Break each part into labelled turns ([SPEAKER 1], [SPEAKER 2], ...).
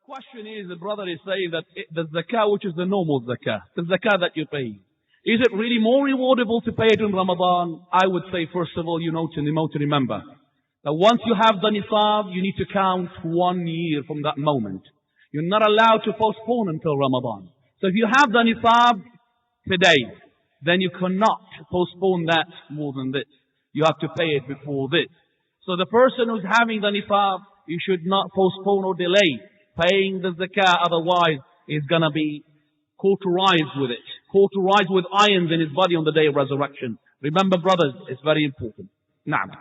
[SPEAKER 1] question is, the brother is saying that the zakah, which is the normal zakah, the zakah that you pay, is it really more rewardable to pay it in Ramadan? I would say, first of all, you know to remember that once you have the nisab, you need to count 1 year from that moment. You're not allowed to postpone until Ramadan. So if you have the nisab today, then you cannot postpone that more than this. You have to pay it before this. So the person who's having the nisab, you should not postpone or delay paying the zakah, otherwise he's gonna be cauterized with it. Cauterized with irons in his body on the day of resurrection. Remember, brothers, it's very important. Naam.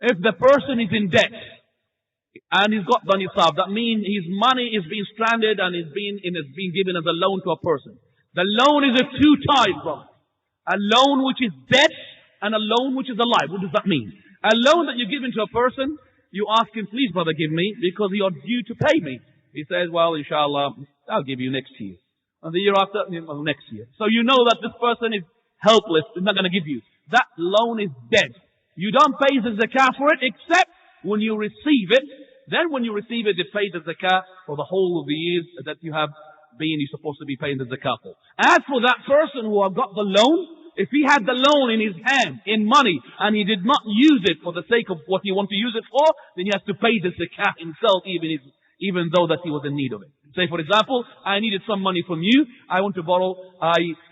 [SPEAKER 1] If the person is in debt and he's got the nisab, that means his money is being stranded and is being given as a loan to a person. The loan is of two types, brother. A loan which is debt and a loan which is alive. What does that mean? A loan that you give into a person, you ask him, please brother, give me, because you're due to pay me. He says, well, inshallah, I'll give you next year. And the year after, well, next year. So you know that this person is helpless, he's not going to give you. That loan is dead. You don't pay the zakah for it, except when you receive it. Then when you receive it, you pay the zakah for the whole of the years that you have been, you're supposed to be paying the zakah for. As for that person who have got the loan, if he had the loan in his hand, in money, and he did not use it for the sake of what he wanted to use it for, then he has to pay the zakah himself, even though that he was in need of it. Say, for example, I needed some money from you. I want to borrow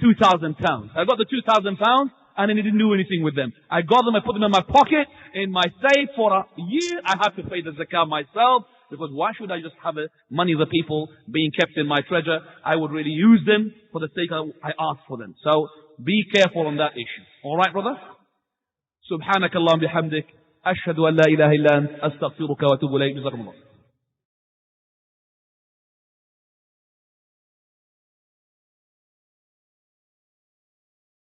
[SPEAKER 1] 2,000 pounds. I got the 2,000 pounds, and I didn't do anything with them. I got them, I put them in my pocket, in my safe for a year. I have to pay the zakah myself, because why should I just have the money of the people being kept in my treasure? I would really use them for the sake I asked for them. So, be careful on that issue. Alright, brother? Subhanakallah bihamdik. Ashhadu an la ilaha illa ant. Astaghfiruka wa atubu ilayk. Jazakumullah.